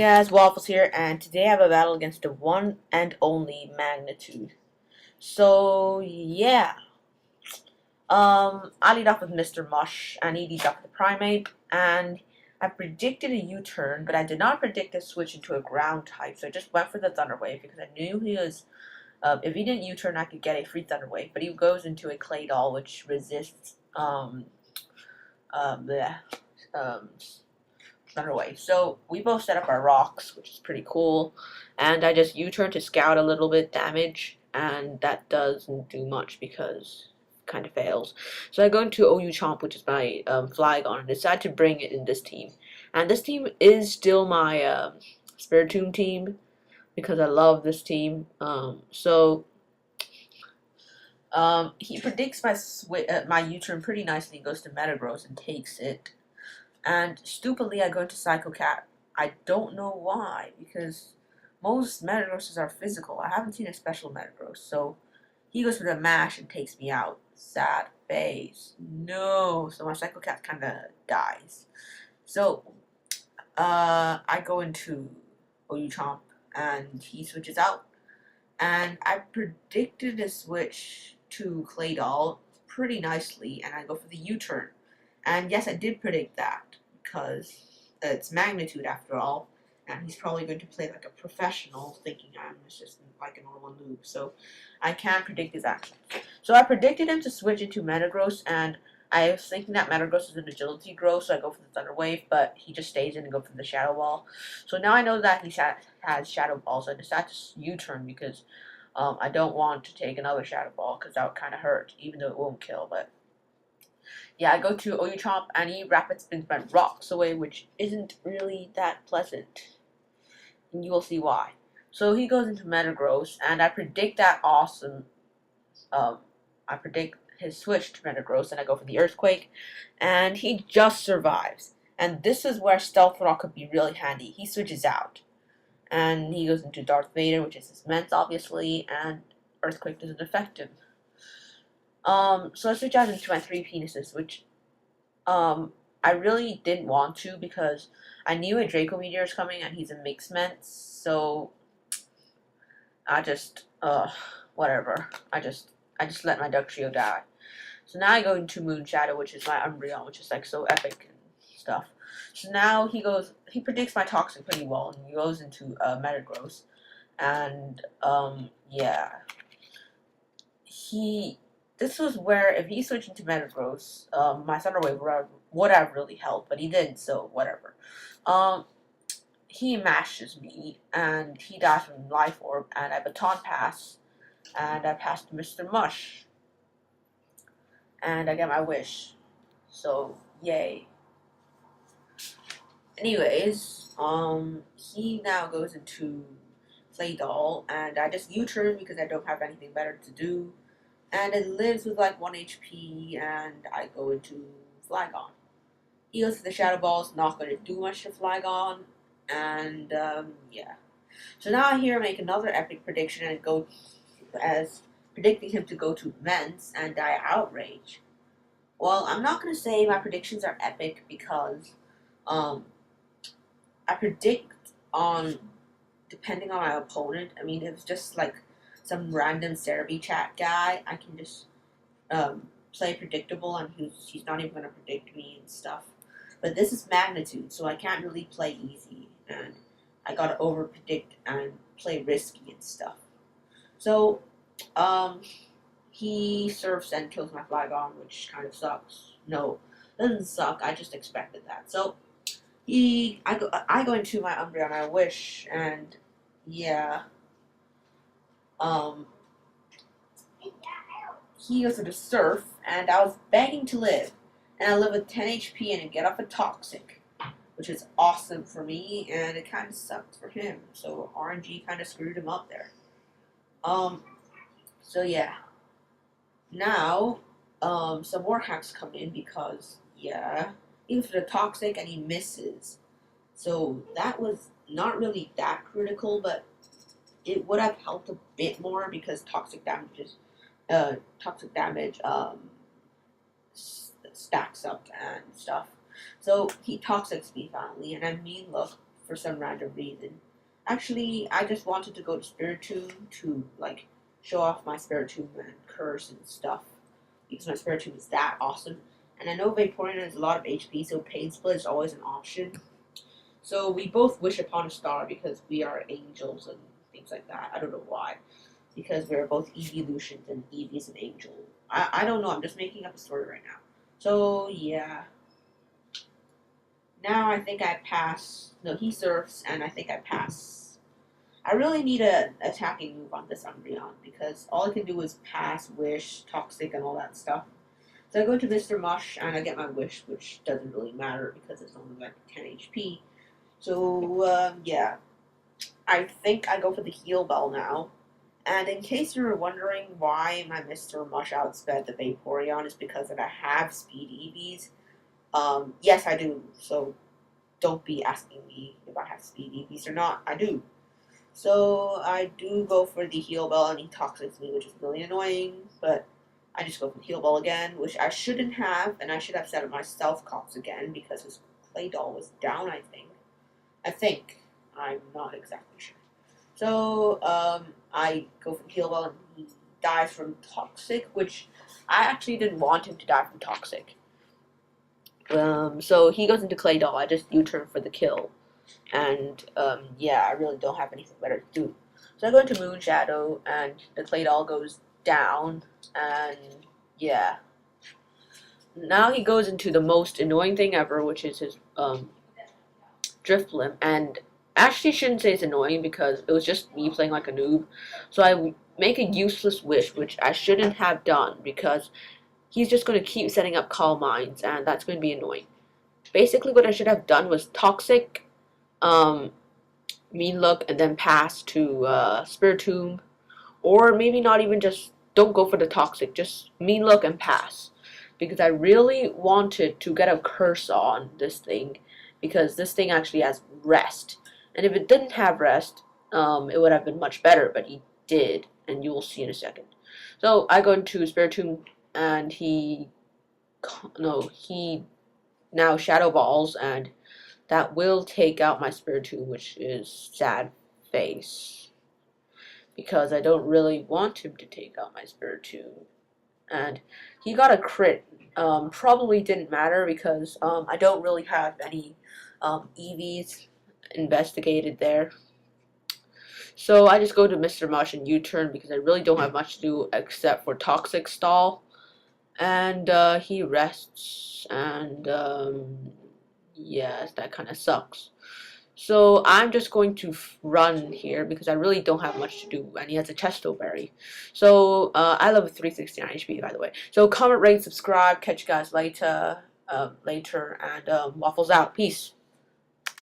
guys, Waffles here, and today I have a battle against the one and only Magnitude. So yeah, I lead off with Mr. Mush, and he leads off with the Primate, and I predicted a U-turn, but I did not predict a switch into a ground type, so I just went for the Thunder Wave because I knew he was. If he didn't U-turn, I could get a free Thunder Wave, but he goes into a Clay Doll, which resists the um Thunderwave. So we both set up our rocks, which is pretty cool. And I just U-turn to scout a little bit damage, and that doesn't do much because it kind of fails. So I go into OU Chomp, which is my Flygon, and decide to bring it in this team. And this team is still my Spiritomb team because I love this team. He predicts my U-turn pretty nicely. He goes to Metagross and takes it. And stupidly, I go into Psycho Cat. I don't know why, because most Metagrosses are physical. I haven't seen a special Metagross, so he goes for the mash and takes me out. Sad face. No. So my Psycho Cat kind of dies. So, I go into OU Chomp, and he switches out. And I predicted a switch to Clay Doll pretty nicely, and I go for the U-turn. And yes, I did predict that because it's Magnitude after all, and he's probably going to play like a professional, thinking I'm just like a normal noob. So I can't predict his actions. So I predicted him to switch into Metagross, and I was thinking that Metagross is an agility growth, so I go for the Thunder Wave, but he just stays in and go for the Shadow Ball. So now I know that he has Shadow Ball, so I decided to U-turn because I don't want to take another Shadow Ball because that would kind of hurt, even though it won't kill, but yeah, I go to OU Chomp and he rapid spins my rocks away, which isn't really that pleasant. And you will see why. So he goes into Metagross, and I predict that awesome. I predict his switch to Metagross, and I go for the Earthquake, and he just survives. And this is where Stealth Rock could be really handy. He switches out, and he goes into Darth Vader, which is his Ments, obviously, and Earthquake doesn't affect him. So I switch out into my three penises, which I really didn't want to because I knew a Draco Meteor is coming and he's a mixed Ments, so I just whatever. I just let my Duck Trio die. So now I go into Moon Shadow, which is my Umbreon, which is like so epic and stuff. So now he predicts my Toxic pretty well, and he goes into Metagross, and yeah, this was where if he switched into Metagross, my Thunder Wave would have really helped, but he didn't, so whatever. He mashes me, and he dies from Life Orb, and I Baton Pass, and I pass to Mr. Mush, and I get my wish. So, yay. Anyways, he now goes into Play Doll, and I just U-turn because I don't have anything better to do. And it lives with like 1 HP, and I go into Flygon. He goes to the Shadow Balls, not going to do much to Flygon, and yeah. So now I here make another epic prediction and go as predicting him to go to Ments and die Outrage. Well, I'm not going to say my predictions are epic because I predict on depending on my opponent. I mean, if it's just like some random Cerebi chat guy, I can just play predictable and he's not even going to predict me and stuff. But this is Magnitude, so I can't really play easy, and I gotta over predict and play risky and stuff. So, he serves and kills my Flygon, which kind of sucks. No, doesn't suck. I just expected that. So I go into my Umbreon, I wish, and yeah, he goes to the Surf, and I was begging to live, and I live with 10 HP and I get off a Toxic, which is awesome for me, and it kind of sucked for him. So RNG kind of screwed him up there. So yeah. Now, some more hacks come in because, yeah, even for the Toxic and he misses. So that was not really that critical, but it would have helped a bit more because toxic damage stacks up and stuff. So he toxics me finally, and I mean, look, for some random reason. Actually, I just wanted to go to Spiritomb to like show off my Spiritomb and curse and stuff because my Spiritomb is that awesome. And I know Vaporeon has a lot of HP, so Pain Split is always an option. So we both wish upon a star because we are angels and things like that. I don't know why. Because we're both evolutions and Eevee is an angel. I don't know, I'm just making up a story right now. So yeah. Now I think I pass. No, he surfs and I think I pass. I really need an attacking move on this Umbreon because all I can do is pass, wish, toxic, and all that stuff. So I go to Mr. Mush and I get my wish, which doesn't really matter because it's only like 10 HP. So, yeah. I think I go for the heal bell now. And in case you're wondering why my Mr. Mush outsped the Vaporeon, is because that I have speed EVs. Yes, I do. So don't be asking me if I have speed EVs or not. I do. So I do go for the heal bell and he toxics me, which is really annoying. But I just go for the heal bell again, which I shouldn't have. And I should have set up my stealth cops again because his clay doll was down, I think. I'm not exactly sure. So, I go for Heal Bell and he dies from Toxic, which I actually didn't want him to die from Toxic. So he goes into Clay Doll. I just U-turn for the kill. And, yeah, I really don't have anything better to do. So I go into Moon Shadow and the Clay Doll goes down. And, yeah. Now he goes into the most annoying thing ever, which is his, Drifblim, and actually shouldn't say it's annoying because it was just me playing like a noob. So I make a useless wish, which I shouldn't have done because he's just going to keep setting up Calm Minds, and that's going to be annoying. Basically, what I should have done was Toxic, Mean Look, and then pass to Spiritomb, or maybe not even just don't go for the Toxic, just Mean Look and pass. Because I really wanted to get a curse on this thing, because this thing actually has rest. And if it didn't have rest, it would have been much better, but he did, and you will see in a second. So I go into Spiritomb, and he now Shadow Balls, and that will take out my Spiritomb, which is sad face. Because I don't really want him to take out my Spiritomb. And he got a crit. Probably didn't matter because I don't really have any EVs investigated there. So I just go to Mr. Mush and U-turn because I really don't have much to do except for Toxic Stall. And he rests, and yes, that kind of sucks. So I'm just going to run here because I really don't have much to do, and he has a Chesto Berry. So I love 369 HP, by the way. So comment, rate, subscribe. Catch you guys later, and Waffles out. Peace.